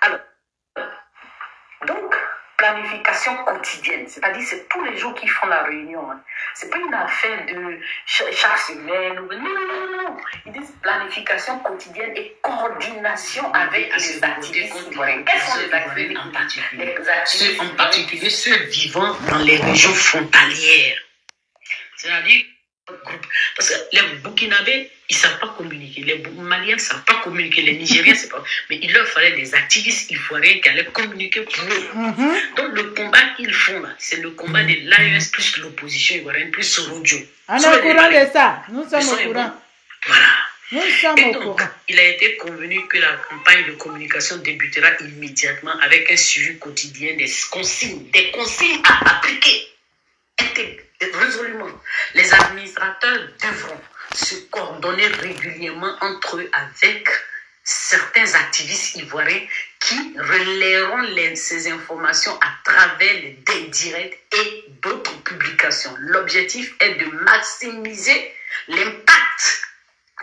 Alors, donc, planification quotidienne, c'est-à-dire c'est tous les jours qu'ils font la réunion. Hein. C'est pas une affaire de chaque semaine. Non. Ils disent planification quotidienne et coordination avec les activistes ivoiriens. Quels sont les activistes en particulier? En particulier ceux vivant dans les régions frontalières. C'est-à-dire, parce que les Burkinabés, ils ne savent pas communiquer. Les Maliens ne savent pas communiquer. Les Nigériens ne savent pas. Mais il leur fallait des activistes ivoiriens qui allaient communiquer pour eux. Donc, le combat qu'ils font là, c'est le combat de l'AES plus l'opposition ivoirienne plus Sorodio. On est au courant de ça. Nous sommes au courant. Voilà. Nous sommes au courant. Il a été convenu que la campagne de communication débutera immédiatement avec un suivi quotidien des consignes à appliquer. Résolument, les administrateurs devront se coordonner régulièrement entre eux avec certains activistes ivoiriens qui relaieront ces informations à travers les directs et d'autres publications. L'objectif est de maximiser l'impact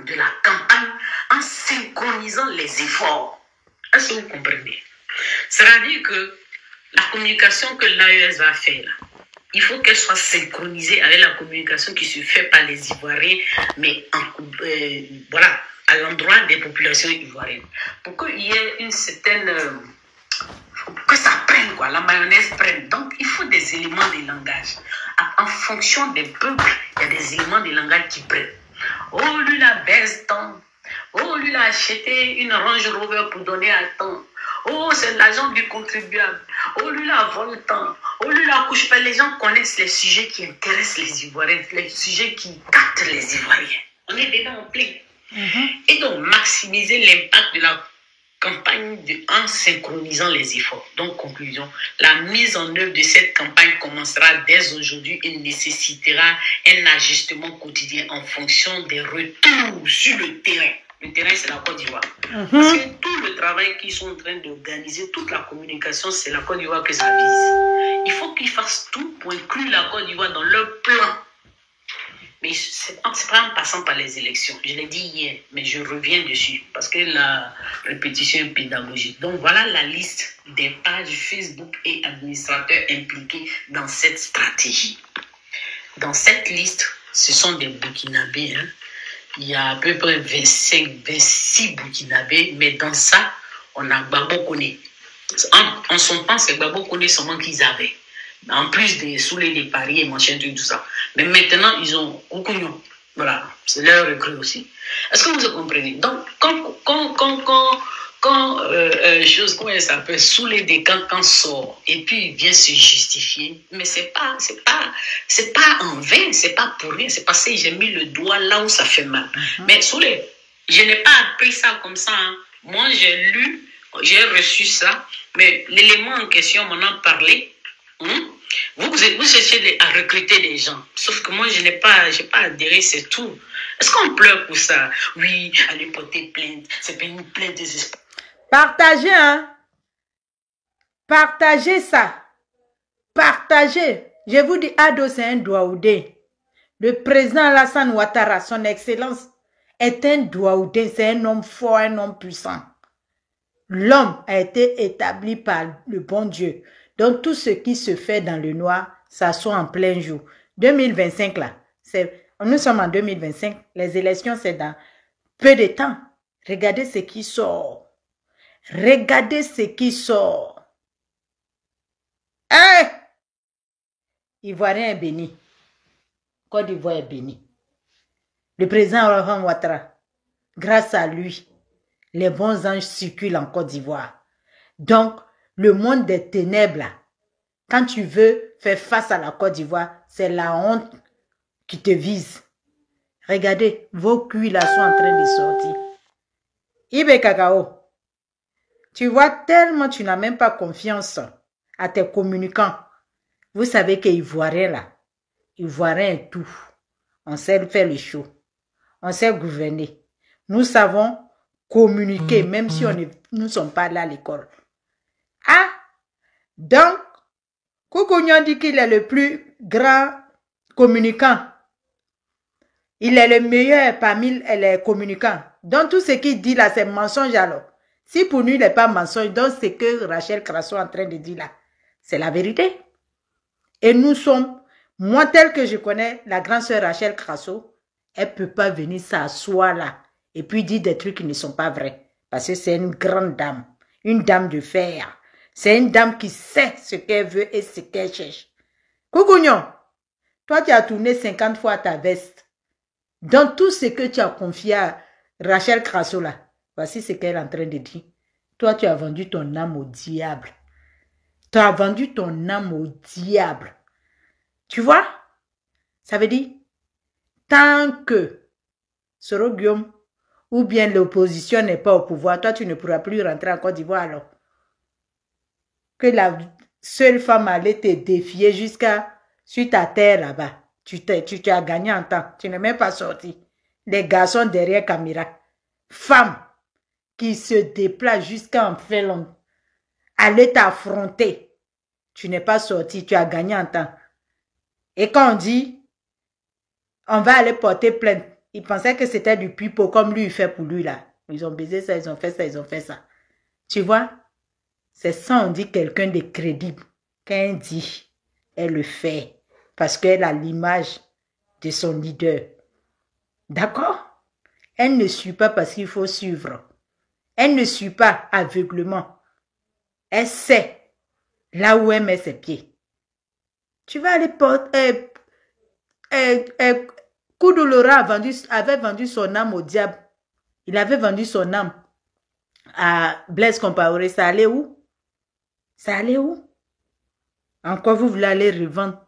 de la campagne en synchronisant les efforts. Est-ce que vous comprenez? C'est-à-dire que la communication que l'AES va faire, il faut qu'elle soit synchronisée avec la communication qui se fait par les Ivoiriens, mais voilà, à l'endroit des populations ivoiriennes. Pour qu'il y ait une certaine... que ça prenne, quoi, la mayonnaise prenne. Donc, il faut des éléments de langage. En fonction des peuples, il y a des éléments de langage qui prennent. Oh, lui, la baisse tant. Oh, lui, il a acheté une Range Rover pour donner à temps. Oh, c'est l'argent du contribuable. Oh, lui, la vole tant. Oh, lui, la couche pas. Les gens connaissent les sujets qui intéressent les Ivoiriens, les sujets qui captent les Ivoiriens. On est dedans en plein. Et donc, maximiser l'impact de la campagne en synchronisant les efforts. Donc, conclusion, la mise en œuvre de cette campagne commencera dès aujourd'hui et nécessitera un ajustement quotidien en fonction des retours sur le terrain. Le terrain, c'est la Côte d'Ivoire. Parce que tout le travail qu'ils sont en train d'organiser, toute la communication, c'est la Côte d'Ivoire que ça vise. Il faut qu'ils fassent tout pour inclure la Côte d'Ivoire dans leur plan. Mais ce n'est pas en passant par les élections. Je l'ai dit hier, mais je reviens dessus parce que la répétition est pédagogique. Donc voilà la liste des pages Facebook et administrateurs impliqués dans cette stratégie. Dans cette liste, ce sont des Burkinabés. Hein. Il y a à peu près 26 Burkinabés, mais dans ça, on a Gbagbo Koné. En son temps, c'est Gbagbo Koné seulement qu'ils avaient. En plus des soulets des paris et machin, tout ça. Mais maintenant, ils ont Okuyon. Voilà, c'est leur recrue aussi. Est-ce que vous comprenez? Donc, chose, comment elle s'appelle, soulets des cancans sort et puis il vient se justifier, mais c'est pas en vain, c'est pas pour rien, c'est parce que j'ai mis le doigt là où ça fait mal. Mais soulets, je n'ai pas appris ça comme ça. Hein. Moi, j'ai lu, j'ai reçu ça, mais l'élément en question m'en a parlé. Vous cherchez à recruter des gens. Sauf que moi, je n'ai pas adhéré, c'est tout. Est-ce qu'on pleure pour ça? Oui, aller porter plainte. C'est pas une plainte désespérée. Partagez, hein. Partagez ça. Partagez. Je vous dis, Ado, c'est un Douaoudé. Le président Alassane Ouattara, son excellence, est un Douaoudé. C'est un homme fort, un homme puissant. L'homme a été établi par le bon Dieu. Donc, tout ce qui se fait dans le noir, ça soit en plein jour. 2025, là, nous sommes en 2025. Les élections, c'est dans peu de temps. Regardez ce qui sort. Regardez ce qui sort. Hein? Ivoirien est béni. Côte d'Ivoire est béni. Le président Alassane Ouattara, grâce à lui, les bons anges circulent en Côte d'Ivoire. Donc, le monde des ténèbres, là, quand tu veux faire face à la Côte d'Ivoire, c'est la honte qui te vise. Regardez, vos culs là sont en train de sortir. Ibe Cacao, tu vois tellement tu n'as même pas confiance à tes communicants. Vous savez que Ivoirien là, Ivoirien est tout. On sait faire le show. On sait gouverner. Nous savons communiquer même si nous ne sommes pas là à l'école. Ah, donc, Koukounion dit qu'il est le plus grand communicant. Il est le meilleur parmi les communicants. Donc, tout ce qu'il dit là, c'est mensonge alors. Si pour nous, il n'est pas mensonge, donc c'est que Rachel Crasso est en train de dire là. C'est la vérité. Et nous sommes, moi tel que je connais la grande sœur Rachel Crasso, elle ne peut pas venir s'asseoir là et puis dire des trucs qui ne sont pas vrais. Parce que c'est une grande dame, une dame de fer. C'est une dame qui sait ce qu'elle veut et ce qu'elle cherche. Coucougnon, toi tu as tourné 50 fois ta veste. Dans tout ce que tu as confié à Rachel Crasso là, voici ce qu'elle est en train de dire. Toi tu as vendu ton âme au diable. Tu as vendu ton âme au diable. Tu vois? Ça veut dire, tant que Soro Guillaume ou bien l'opposition n'est pas au pouvoir, toi tu ne pourras plus rentrer en Côte d'Ivoire alors. Que la seule femme allait te défier jusqu'à sur ta terre là-bas. Tu as gagné en temps. Tu n'es même pas sorti. Les garçons derrière caméra. Femmes qui se déplacent jusqu'à en Finlande. Aller t'affronter. Tu n'es pas sorti. Tu as gagné en temps. Et quand on dit, on va aller porter plainte. Ils pensaient que c'était du pipeau comme lui il fait pour lui là. Ils ont baisé ça, ils ont fait ça, ils ont fait ça. Tu vois? C'est ça on dit quelqu'un de crédible. Quand elle dit, elle le fait. Parce qu'elle a l'image de son leader. D'accord? Elle ne suit pas parce qu'il faut suivre. Elle ne suit pas aveuglement. Elle sait là où elle met ses pieds. Tu vas aller porter... Koudoulora avait vendu son âme au diable. Il avait vendu son âme à Blaise Compaoré. Ça allait où? Ça allait où? Encore vous voulez aller revendre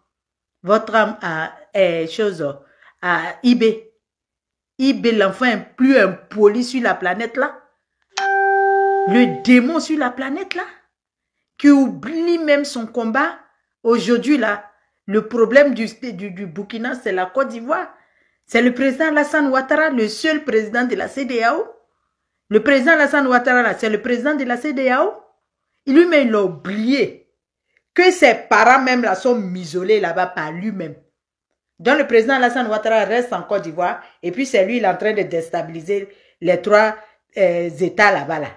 votre âme à eBay. eBay, l'enfant est plus impoli sur la planète là. Le démon sur la planète là. Qui oublie même son combat. Aujourd'hui là, le problème du Burkina, c'est la Côte d'Ivoire. C'est le président Alassane Ouattara, le seul président de la CEDEAO. Le président Alassane Ouattara, c'est le président de la CEDEAO. Lui-même, il a oublié que ses parents même là sont isolés là-bas par lui-même. Donc le président Alassane Ouattara reste en Côte d'Ivoire et puis c'est lui, il est en train de déstabiliser les 3 États là-bas. Là.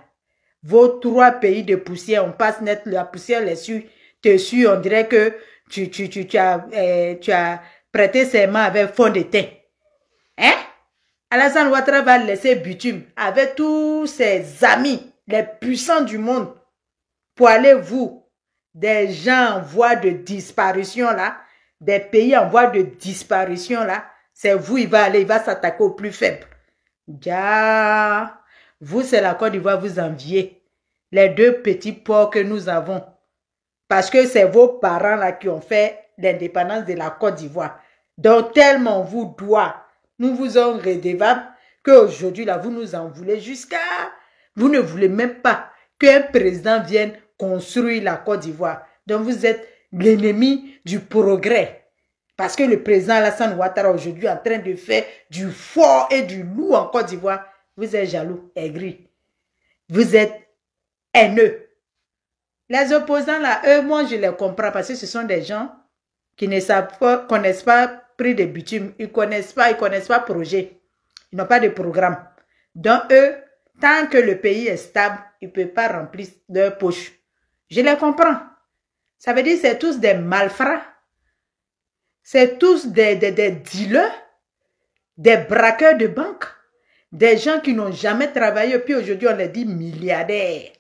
Vos 3 pays de poussière, on passe net, la poussière les suit, te suit, on dirait que tu as prêté serment avec fond de teint. Hein? Alassane Ouattara va laisser Bitume avec tous ses amis, les puissants du monde, pour aller vous, des gens en voie de disparition là, des pays en voie de disparition là, c'est vous, il va aller, il va s'attaquer aux plus faibles. Ja, vous, c'est la Côte d'Ivoire, vous enviez les 2 petits ports que nous avons. Parce que c'est vos parents là qui ont fait l'indépendance de la Côte d'Ivoire. Donc tellement on vous doit, nous vous en redevables, qu'aujourd'hui là, vous nous en voulez jusqu'à... Vous ne voulez même pas qu'un président vienne construire la Côte d'Ivoire. Donc vous êtes l'ennemi du progrès. Parce que le président Alassane Ouattara aujourd'hui est en train de faire du fort et du lourd en Côte d'Ivoire. Vous êtes jaloux, aigri. Vous êtes haineux. Les opposants là, eux, moi je les comprends parce que ce sont des gens qui ne savent pas, connaissent pas prix de bitume, ils connaissent pas projet. Ils n'ont pas de programme. Donc eux, tant que le pays est stable, ils ne peuvent pas remplir leur poche. Je les comprends. Ça veut dire que c'est tous des malfrats. C'est tous des dealers, des braqueurs de banque, des gens qui n'ont jamais travaillé, puis aujourd'hui on les dit milliardaires.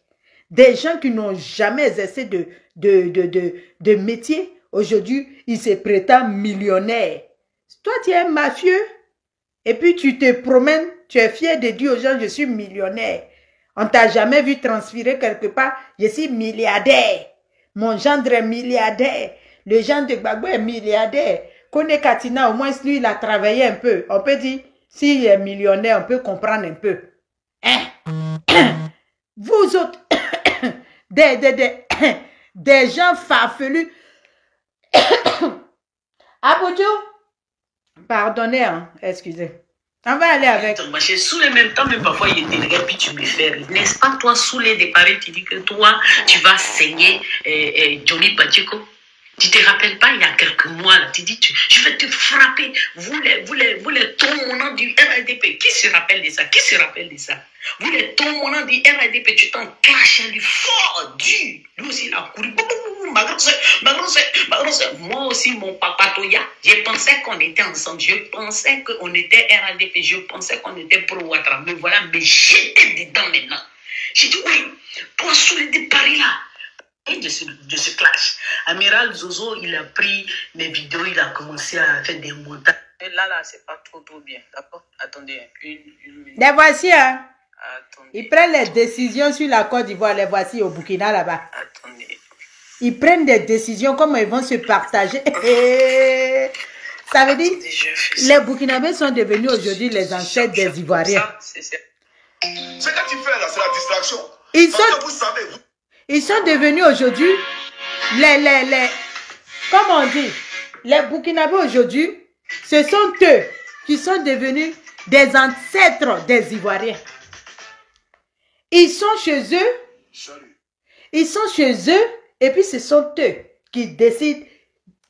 Des gens qui n'ont jamais exercé de métier, aujourd'hui ils se prétendent millionnaires. Toi tu es mafieux, et puis tu te promènes, tu es fier de dire aux gens je suis millionnaire. On t'a jamais vu transpirer quelque part, je suis milliardaire. Mon gendre est milliardaire. Le gendre de Gbagbo est milliardaire. Kone Katina, au moins lui, il a travaillé un peu. On peut dire, s'il est millionnaire, on peut comprendre un peu. Hein? Vous autres, des gens farfelus. Aboudjou, pardonnez, hein, excusez. On va aller avec. Sous les mêmes temps, même parfois, il te regarde, puis tu me fais. N'est-ce pas, toi, sous les départs, tu dis que toi, tu vas saigner Johnny Pacheco? Tu te rappelles pas, il y a quelques mois, là, tu dis, je vais te frapper, vous les tombants du RADP. Qui se rappelle de ça? Qui se rappelle de ça? Vous les tombants du RADP, tu t'en clashes lui fort, dur. Lui aussi, il a couru. Ma grande soeur. Moi aussi, mon papa Toya, je pensais qu'on était ensemble. Je pensais qu'on était RADP. Je pensais qu'on était pro-Ouattara. Mais voilà, mais j'étais dedans maintenant. J'ai dit, oui, toi, sous les paris là. Et de ce clash. Amiral Zozo, il a pris mes vidéos, il a commencé à faire des montages. Et là, c'est pas trop bien. D'accord? Attendez, une minute. Les voici, hein? Attendez. Ils prennent les décisions sur la Côte d'Ivoire, les voici au Burkina là-bas. Attendez. Ils prennent des décisions, comment ils vont se partager. Ça veut dire, les Burkinabés sont devenus aujourd'hui les ancêtres des Ivoiriens. Ce que tu fais là, c'est la distraction. Ils sont devenus aujourd'hui comment on dit, les Burkinabés aujourd'hui, ce sont eux qui sont devenus des ancêtres des Ivoiriens. Ils sont chez eux, et puis ce sont eux qui décident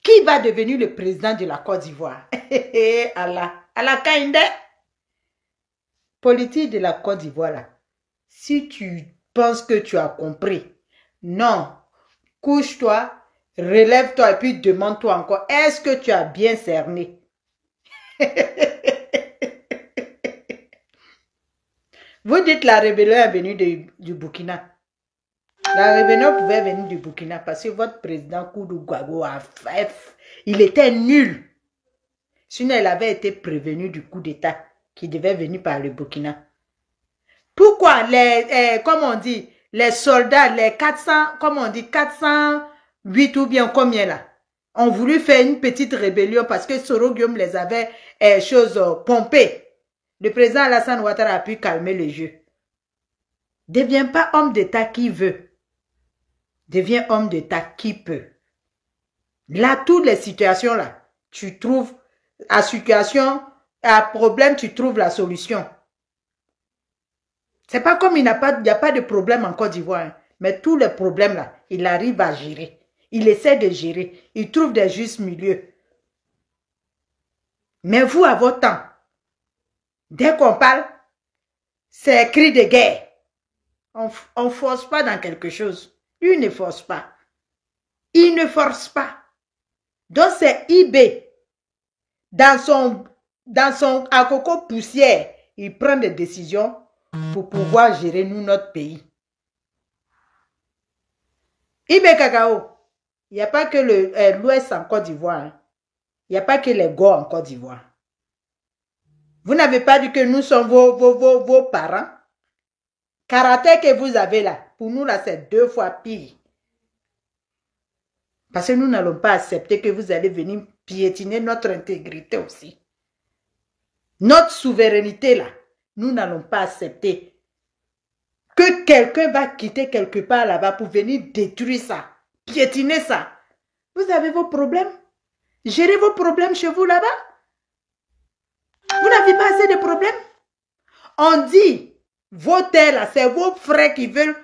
qui va devenir le président de la Côte d'Ivoire. Allah Kainde. Politique de la Côte d'Ivoire là. Si tu penses que tu as compris, non, couche-toi, relève-toi et puis demande-toi encore, est-ce que tu as bien cerné? Vous dites la rébellion est venue du Burkina. La rébellion pouvait venir du Burkina parce que votre président Koudou Gwago il était nul. Sinon, il avait été prévenu du coup d'État qui devait venir par le Burkina. Pourquoi comment on dit, les soldats, les 400, comment on dit, 408 ou bien combien là, ont voulu faire une petite rébellion parce que Soro Guillaume les avait pompés. Le président Alassane Ouattara a pu calmer le jeu. Deviens pas homme d'État qui veut. Deviens homme d'État qui peut. Là, toutes les situations là, tu trouves à situation, à problème, tu trouves la solution. C'est pas comme il n'y a pas de problème en Côte d'Ivoire. Hein. Mais tous les problèmes là, il arrive à gérer. Il essaie de gérer. Il trouve des justes milieux. Mais vous, à votre temps, dès qu'on parle, c'est cri de guerre. On ne force pas dans quelque chose. Lui ne force pas. Il ne force pas. Donc c'est IB. Dans son akoko poussière, il prend des décisions pour pouvoir gérer nous, notre pays. IB Cacao, il n'y a pas que l'Ouest en Côte d'Ivoire. Hein. Il n'y a pas que les Go en Côte d'Ivoire. Vous n'avez pas dit que nous sommes vos parents. Caractère que vous avez là, pour nous là, c'est 2 fois pire. Parce que nous n'allons pas accepter que vous allez venir piétiner notre intégrité aussi. Notre souveraineté là, nous n'allons pas accepter que quelqu'un va quitter quelque part là-bas pour venir détruire ça, piétiner ça. Vous avez vos problèmes. Gérez vos problèmes chez vous là-bas. Vous n'avez pas assez de problèmes. On dit, vos terres là, c'est vos frères qui veulent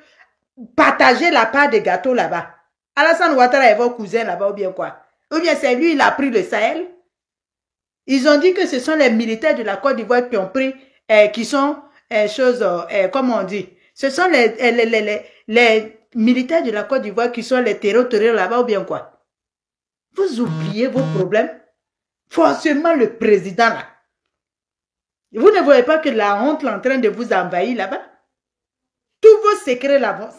partager la part des gâteaux là-bas. Alassane Ouattara est vos cousins là-bas ou bien quoi? Ou bien c'est lui, il a pris le Sahel. Ils ont dit que ce sont les militaires de la Côte d'Ivoire qui ont pris, qui sont, comment on dit? Ce sont les militaires de la Côte d'Ivoire qui sont les terroristes là-bas ou bien quoi? Vous oubliez vos problèmes. Forcément le président là. Vous ne voyez pas que la honte est en train de vous envahir là-bas? Tous vos secrets là-bas,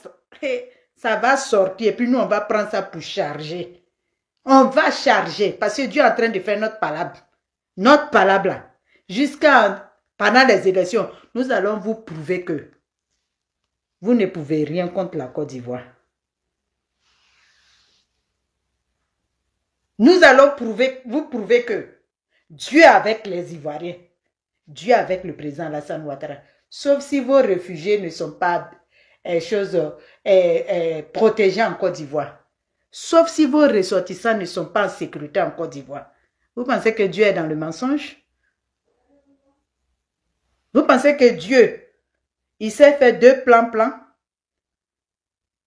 ça va sortir et puis nous on va prendre ça pour charger. On va charger parce que Dieu est en train de faire notre palabre. Notre palabre là. Pendant les élections, nous allons vous prouver que vous ne pouvez rien contre la Côte d'Ivoire. Nous allons vous prouver que Dieu est avec les Ivoiriens. Dieu est avec le président Alassane Ouattara. Sauf si vos réfugiés ne sont pas protégés en Côte d'Ivoire. Sauf si vos ressortissants ne sont pas en sécurité en Côte d'Ivoire. Vous pensez que Dieu est dans le mensonge? Vous pensez que Dieu, il sait faire 2 plans?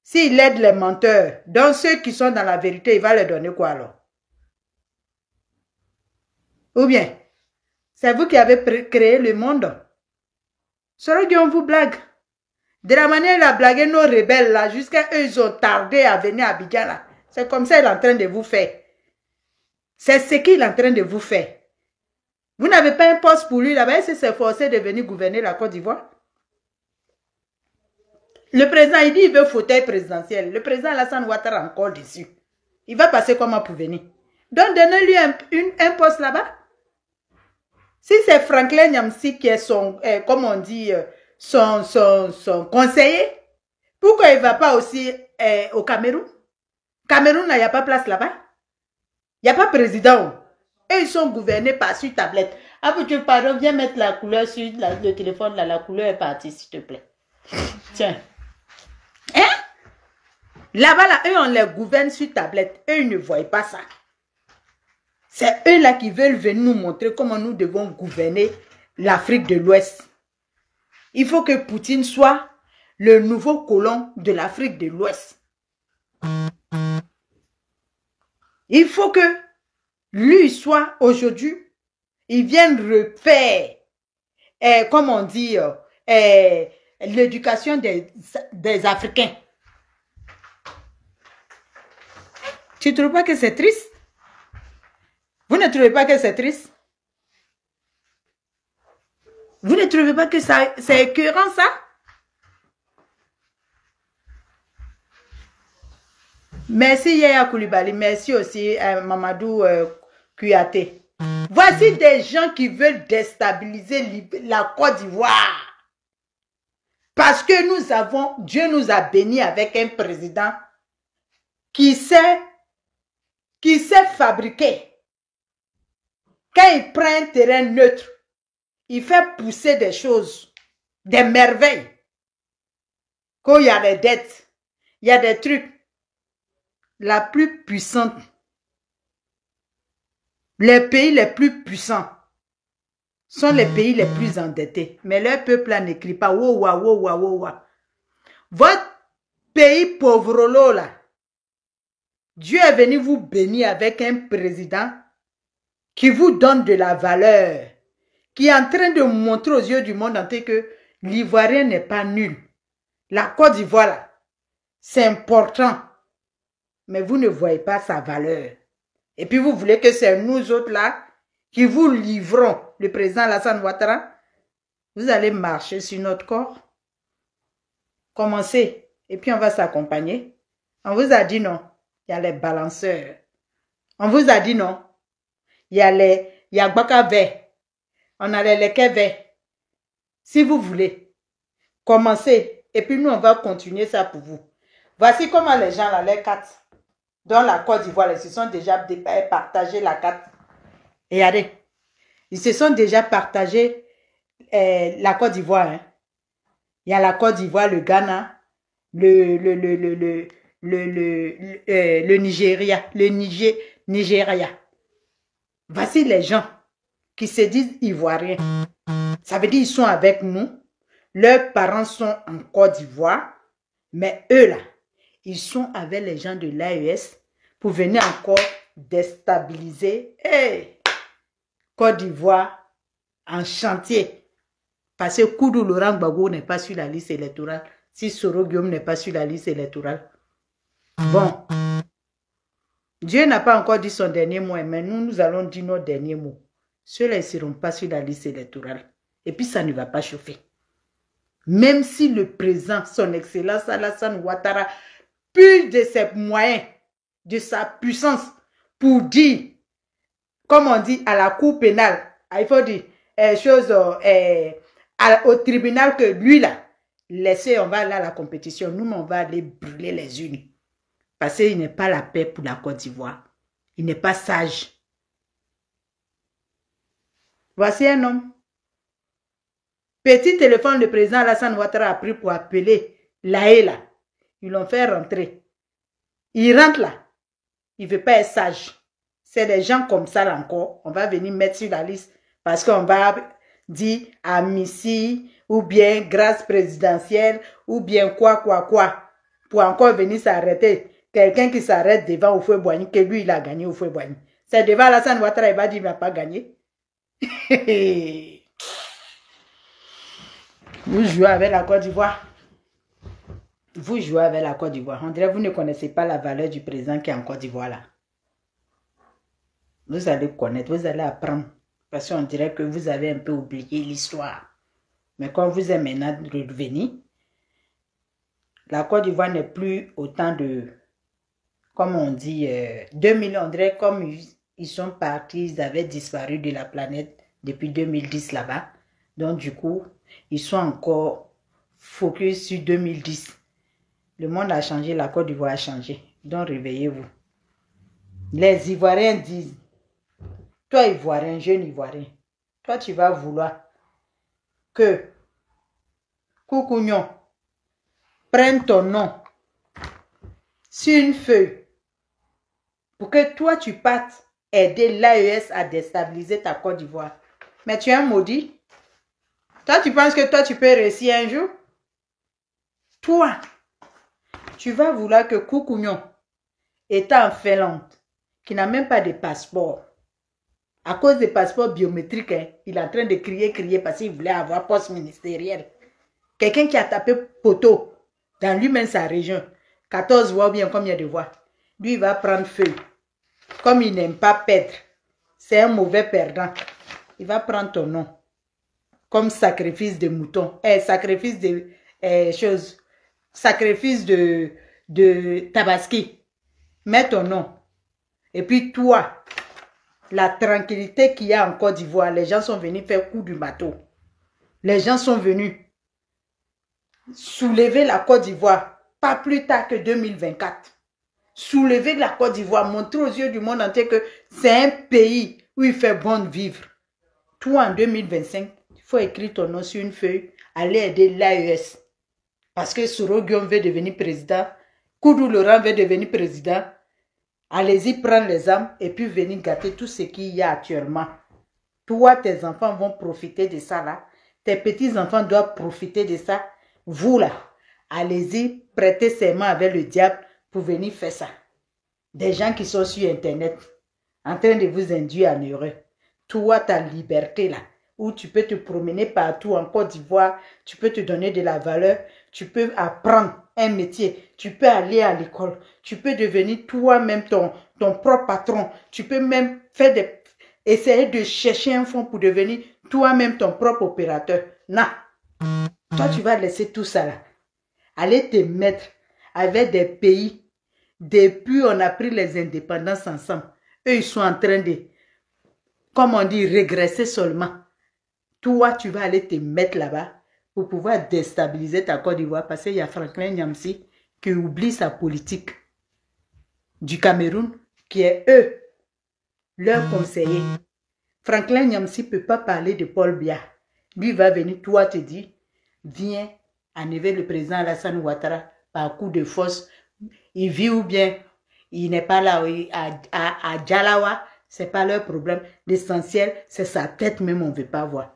S'il aide les menteurs, donc ceux qui sont dans la vérité, il va leur donner quoi alors? Ou bien, c'est vous qui avez créé le monde. Sorogi, on vous blague. De la manière il a blagué nos rebelles là, jusqu'à eux, ils ont tardé à venir à Abidjan là. C'est comme ça qu'il est en train de vous faire. C'est ce qu'il est en train de vous faire. Vous n'avez pas un poste pour lui là-bas, il s'est forcé de venir gouverner la Côte d'Ivoire. Le président, il dit qu'il veut fauteuil présidentiel. Le président Alassane Ouattara encore dessus. Il va passer comment pour venir? Donc, donnez-lui un poste là-bas. Si c'est Franklin Nyamsi qui est son, comme on dit, son conseiller, pourquoi il ne va pas aussi au Cameroun? Cameroun, il n'y a pas place là-bas. Il n'y a pas président. Et ils sont gouvernés par sur tablette. Ah, tu pardon, viens mettre la couleur sur le téléphone, là, la couleur est partie, s'il te plaît. Tiens. Hein? Là-bas, là, eux, on les gouverne sur tablette. Eux, ils ne voient pas ça. C'est eux là qui veulent venir nous montrer comment nous devons gouverner l'Afrique de l'Ouest. Il faut que Poutine soit le nouveau colon de l'Afrique de l'Ouest. Il faut que lui soit aujourd'hui, il vienne refaire, comme on dit, l'éducation des Africains. Tu ne trouves pas que c'est triste? Vous ne trouvez pas que c'est triste? Vous ne trouvez pas que c'est écœurant ça? Merci Yaya Koulibaly, merci aussi Mamadou Kouyaté. Voici des gens qui veulent déstabiliser la Côte d'Ivoire. Parce que Dieu nous a bénis avec un président qui sait fabriquer. Quand il prend un terrain neutre, il fait pousser des choses, des merveilles. Quand il y a des dettes, il y a des trucs. La plus puissante, les pays les plus puissants sont les pays les plus endettés. Mais leur peuple là n'écrit pas wowa, wowa, wowa. Votre pays pauvre là, Dieu est venu vous bénir avec un président qui vous donne de la valeur, qui est en train de montrer aux yeux du monde entier que l'Ivoirien n'est pas nul. La Côte d'Ivoire là, c'est important. Mais vous ne voyez pas sa valeur. Et puis vous voulez que c'est nous autres là qui vous livrons, le président Alassane Ouattara. Vous allez marcher sur notre corps. Commencez. Et puis on va s'accompagner. On vous a dit non. Il y a les balanceurs. On vous a dit non. Il y a Gbaka vert. On a les lequets verts. Si vous voulez, commencez. Et puis nous on va continuer ça pour vous. Voici comment les gens là, les quatre. Dans la Côte d'Ivoire, ils se sont déjà partagé la carte. Et regardez, ils se sont déjà partagé la Côte d'Ivoire. Hein. Il y a la Côte d'Ivoire, le Ghana, le Nigeria, Nigeria. Voici les gens qui se disent ivoiriens. Ça veut dire qu'ils sont avec nous. Leurs parents sont en Côte d'Ivoire. Mais eux là, ils sont avec les gens de l'AES pour venir encore déstabiliser Côte d'Ivoire en chantier. Parce que Koudou Laurent Gbagbo n'est pas sur la liste électorale. Si Soro Guillaume n'est pas sur la liste électorale. Bon. Dieu n'a pas encore dit son dernier mot, mais nous allons dire notre dernier mot. Ceux-là ne seront pas sur la liste électorale. Et puis ça ne va pas chauffer. Même si le président, son excellence Alassane Ouattara, plus de ses moyens, de sa puissance, pour dire, comme on dit, à la cour pénale, il faut dire, au tribunal que lui là, laissez, on va aller à la compétition, nous on va aller brûler les unes. Parce qu'il n'est pas la paix pour la Côte d'Ivoire. Il n'est pas sage. Voici un homme. Petit téléphone, le président Alassane Ouattara a pris pour appeler là. Ils l'ont fait rentrer. Il rentre là. Il ne veut pas être sage. C'est des gens comme ça là encore. On va venir mettre sur la liste parce qu'on va dire amnistie ou bien grâce présidentielle ou bien quoi. pour encore venir s'arrêter. Quelqu'un qui s'arrête devant Houphouët-Boigny, que lui, il a gagné Houphouët-Boigny. C'est devant Alassane Ouattara, il va dire qu'il n'a pas gagné. Vous jouez avec la Côte d'Ivoire. Vous jouez avec la Côte d'Ivoire. On dirait que vous ne connaissez pas la valeur du président qui est en Côte d'Ivoire là. Vous allez connaître, vous allez apprendre. Parce qu'on dirait que vous avez un peu oublié l'histoire. Mais quand vous êtes maintenant revenu, la Côte d'Ivoire n'est plus autant de, comme on dit, 2000, on dirait comme ils sont partis, ils avaient disparu de la planète depuis 2010 là-bas. Donc du coup, ils sont encore focus sur 2010. Le monde a changé, la Côte d'Ivoire a changé. Donc réveillez-vous. Les Ivoiriens disent, toi Ivoirien, jeune Ivoirien, toi tu vas vouloir que Koukounion prenne ton nom sur une feuille pour que toi tu partes aider l'AES à déstabiliser ta Côte d'Ivoire. Mais tu es un maudit. Toi tu penses que toi tu peux réussir un jour? Toi, tu vas vouloir que Koukounion, étant en Finlande, qui n'a même pas de passeport, à cause des passeports biométriques, hein, il est en train de crier parce qu'il voulait avoir poste ministériel. Quelqu'un qui a tapé poteau dans lui-même sa région, 14 voix ou bien combien de voix, lui il va prendre feu. Comme il n'aime pas perdre, c'est un mauvais perdant, il va prendre ton nom comme sacrifice de mouton, sacrifice de choses, sacrifice de tabaski. Mets ton nom. Et puis toi, la tranquillité qu'il y a en Côte d'Ivoire, les gens sont venus faire coup du bateau. Les gens sont venus soulever la Côte d'Ivoire, pas plus tard que 2024. Soulever la Côte d'Ivoire, montrer aux yeux du monde entier que c'est un pays où il fait bon de vivre. Toi, en 2025, il faut écrire ton nom sur une feuille, aller aider l'AES. Parce que Soro Guillaume veut devenir président, Koudou Laurent veut devenir président. Allez-y prendre les armes et puis venir gâter tout ce qu'il y a actuellement. Toi, tes enfants vont profiter de ça là. Tes petits-enfants doivent profiter de ça. Vous là, allez-y prêter serment avec le diable pour venir faire ça. Des gens qui sont sur Internet, en train de vous induire en erreur. Toi, ta liberté là, où tu peux te promener partout en Côte d'Ivoire, tu peux te donner de la valeur, tu peux apprendre un métier, tu peux aller à l'école, tu peux devenir toi-même ton propre patron, tu peux même faire essayer de chercher un fonds pour devenir toi-même ton propre opérateur. Non, toi tu vas laisser tout ça là, aller te mettre avec des pays, depuis on a pris les indépendances ensemble, eux ils sont en train de, comme on dit, régresser seulement. Toi tu vas aller te mettre là-bas pour pouvoir déstabiliser ta Côte d'Ivoire parce qu'il y a Franklin Nyamsi qui oublie sa politique du Cameroun, qui est eux, leur conseiller. Franklin Nyamsi ne peut pas parler de Paul Biya. Lui va venir, toi te dire, viens enlever le président Alassane Ouattara par coup de force. Il vit ou bien il n'est pas là à Djalawa, ce n'est pas leur problème. L'essentiel, c'est sa tête même, on ne veut pas voir.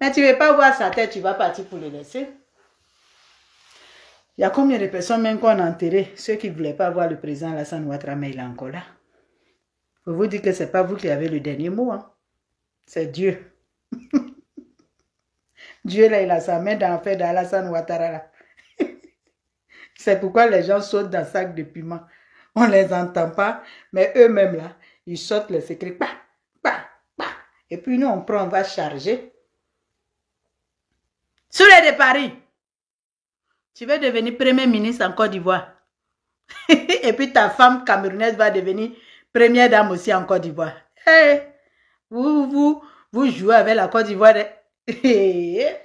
Mais tu ne veux pas voir sa tête, tu vas partir pour le laisser. Il y a combien de personnes même qu'on a enterré? Ceux qui ne voulaient pas voir le président Alassane Ouattara, mais il est encore là. Faut vous dire que ce n'est pas vous qui avez le dernier mot. Hein? C'est Dieu. Dieu, là, il a sa main dans l'affaire d'Alassane Ouattara. Là. C'est pourquoi les gens sautent dans le sac de piment. On ne les entend pas, mais eux-mêmes, là, ils sautent les secrets. Bah, bah, bah. Et puis nous, on prend, on va charger. Souley de Paris, tu veux devenir premier ministre en Côte d'Ivoire. Et puis ta femme camerounaise va devenir première dame aussi en Côte d'Ivoire. Hey, vous jouez avec la Côte d'Ivoire.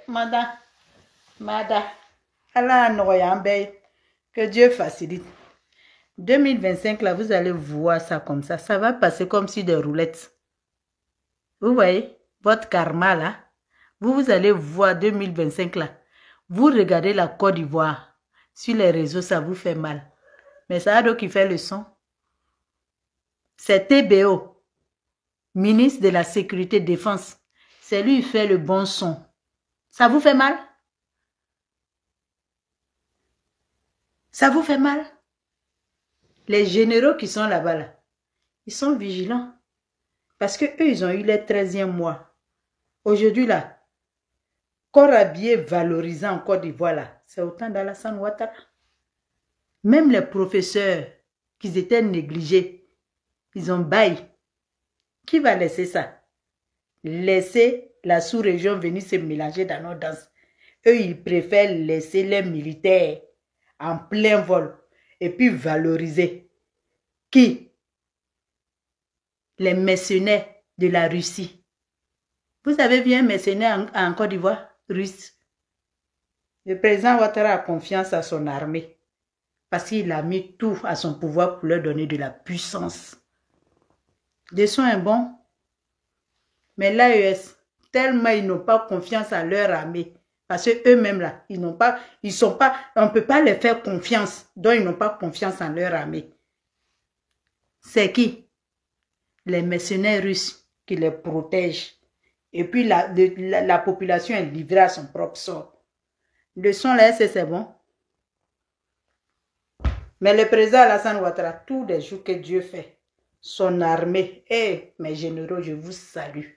Mada. Allah que Dieu facilite. 2025, là, vous allez voir ça comme ça. Ça va passer comme si des roulettes. Vous voyez, votre karma là. Vous allez voir 2025 là. Vous regardez la Côte d'Ivoire. Sur les réseaux, ça vous fait mal. Mais ça a donc qui fait le son. C'est TBO, ministre de la Sécurité Défense. C'est lui qui fait le bon son. Ça vous fait mal? Ça vous fait mal? Les généraux qui sont là-bas, là, ils sont vigilants. Parce que eux, ils ont eu les 13e mois. Aujourd'hui, là, corps habillé valorisé en Côte d'Ivoire, là, c'est autant d'Alassane Ouattara. Même les professeurs, qui étaient négligés, ils ont baillé. Qui va laisser ça? Laisser la sous-région venir se mélanger dans nos danses. Eux, ils préfèrent laisser les militaires en plein vol et puis valoriser. Qui? Les mercenaires de la Russie. Vous avez vu un mercenaire en Côte d'Ivoire? Russe. Le président Ouattara a confiance à son armée parce qu'il a mis tout à son pouvoir pour leur donner de la puissance. Les soins sont bons, mais l'AES, tellement ils n'ont pas confiance à leur armée, parce qu'eux-mêmes là, on ne peut pas les faire confiance, donc ils n'ont pas confiance en leur armée. C'est qui? Les mercenaires russes qui les protègent. Et puis la population est livrée à son propre sort. Le son là, c'est bon. Mais le président Alassane Ouattara, tous les jours que Dieu fait, son armée, et mes généraux, je vous salue.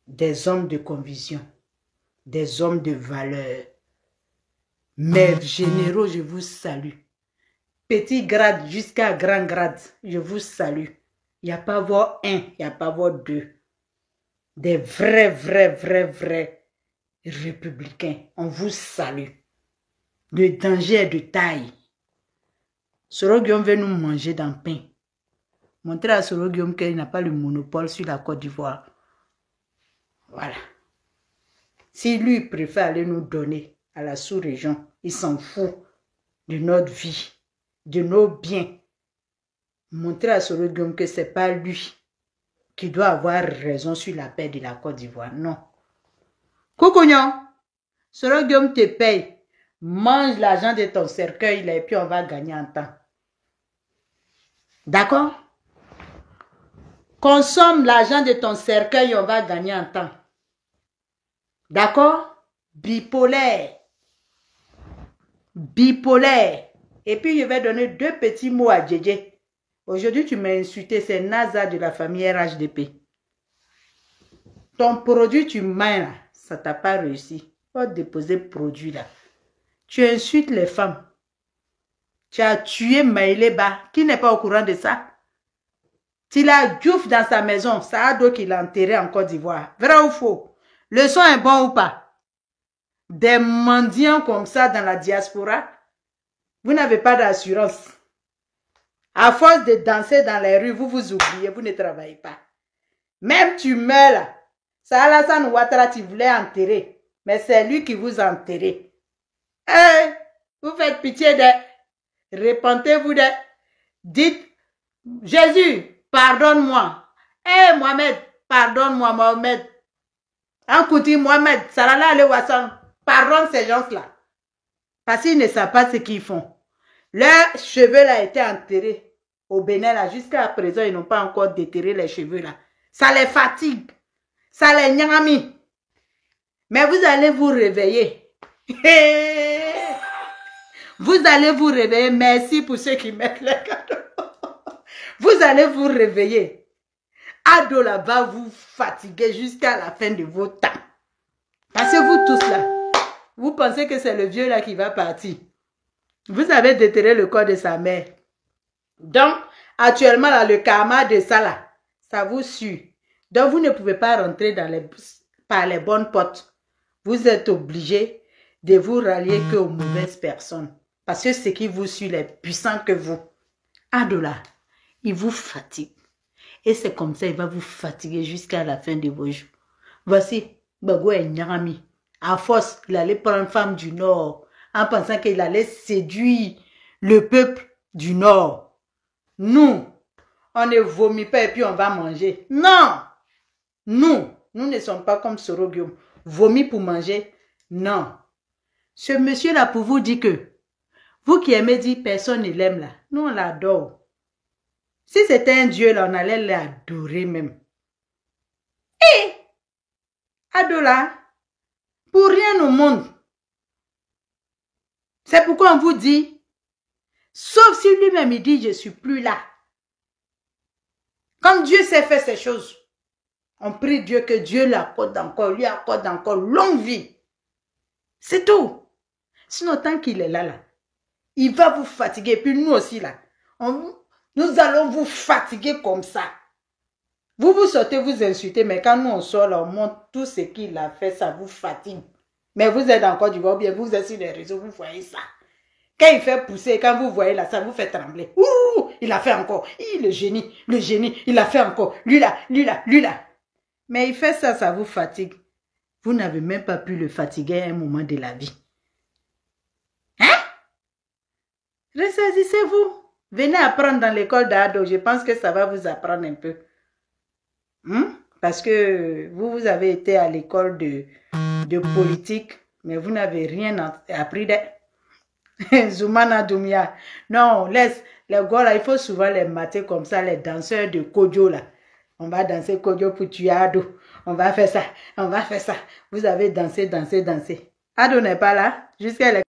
Des hommes de conviction, des hommes de valeur. Mes généraux, je vous salue. Petit grade jusqu'à grand grade, je vous salue. Il n'y a pas avoir un, il n'y a pas avoir deux. Des vrais républicains. On vous salue. Le danger est de taille. Soro Guillaume veut nous manger dans le pain. Montrer à Soro Guillaume qu'il n'a pas le monopole sur la Côte d'Ivoire. Voilà. Si lui préfère aller nous donner à la sous-région, il s'en fout de notre vie, de nos biens. Montrer à Soro Guillaume que ce n'est pas lui qui doit avoir raison sur la paix de la Côte d'Ivoire. Non. Coucougnon, Soro Guillaume te paye. Mange l'argent de ton cercueil là, et puis on va gagner en temps. D'accord? Consomme l'argent de ton cercueil et on va gagner en temps. D'accord? Bipolaire. Bipolaire. Et puis je vais donner 2 petits mots à Djedje. Aujourd'hui, tu m'as insulté, c'est NASA de la famille RHDP. Ton produit, tu mets là, ça t'a pas réussi. Va déposer produit là. Tu insultes les femmes. Tu as tué Maïleba, qui n'est pas au courant de ça. Tu l'as Diouf dans sa maison, ça a d'autres qui l'a enterré en Côte d'Ivoire. Vrai ou faux? Le son est bon ou pas? Des mendiants comme ça dans la diaspora, vous n'avez pas d'assurance. À force de danser dans les rues, vous vous oubliez, vous ne travaillez pas. Même tu meurs là. C'est Alassane Ouattara, tu voulais enterrer. Mais c'est lui qui vous a enterré. Hey, vous faites pitié de... Repentez-vous de... Dites, Jésus, pardonne-moi. Hey Mohamed, pardonne-moi Mohamed. Ankouti Mohamed, Salala Alewassan, pardonne ces gens-là. Parce qu'ils ne savent pas ce qu'ils font. Leurs cheveux là étaient enterrés au Bénin là. Jusqu'à présent, ils n'ont pas encore déterré les cheveux là. Ça les fatigue. Ça les nyami. Mais vous allez vous réveiller. Vous allez vous réveiller. Merci pour ceux qui mettent les cadeaux. Vous allez vous réveiller. Adola va vous fatiguer jusqu'à la fin de vos temps. Parce que vous tous là, vous pensez que c'est le vieux là qui va partir. Vous avez déterré le corps de sa mère. Donc, actuellement, là, le karma de ça, là, ça vous suit. Donc, vous ne pouvez pas rentrer par les bonnes portes. Vous êtes obligé de vous rallier que aux mauvaises personnes. Parce que ce qui vous suit est puissant que vous. Adola, il vous fatigue. Et c'est comme ça, il va vous fatiguer jusqu'à la fin de vos jours. Voici, Bago et Nyarami. À force, il allait prendre femme du Nord. En pensant qu'il allait séduire le peuple du Nord. Nous, on ne vomit pas et puis on va manger. Non! Nous ne sommes pas comme Soro Guillaume. Vomir pour manger? Non. Ce monsieur-là pour vous dire que, vous qui aimez dire personne ne l'aime là, nous on l'adore. Si c'était un Dieu là, on allait l'adorer même. Et, Adola, pour rien au monde, C'est pourquoi on vous dit, sauf si lui-même il dit, je ne suis plus là. Comme Dieu sait faire ces choses, on prie Dieu que Dieu lui accorde encore longue vie. C'est tout. Sinon, tant qu'il est là, il va vous fatiguer. Puis nous aussi, là, nous allons vous fatiguer comme ça. Vous sortez, vous insultez, mais quand nous on sort, là, on montre tout ce qu'il a fait, ça vous fatigue. Mais vous êtes en Côte d'Ivoire, bien vous êtes sur les réseaux, vous voyez ça. Quand il fait pousser, quand vous voyez là, ça vous fait trembler. Ouh, il a fait encore. Le génie, il a fait encore. Lui là. Mais il fait ça, ça vous fatigue. Vous n'avez même pas pu le fatiguer à un moment de la vie. Hein? Ressaisissez-vous. Venez apprendre dans l'école d'Ado. Je pense que ça va vous apprendre un peu. Parce que vous avez été à l'école de politique, mais vous n'avez rien appris de Zoumana Doumia. Non, laisse les gars là, il faut souvent les mater comme ça, les danseurs de Kodjo là. On va danser Kodjo pour tuer Ado. On va faire ça, on va faire ça. Vous avez dansé. Ado n'est pas là jusqu'à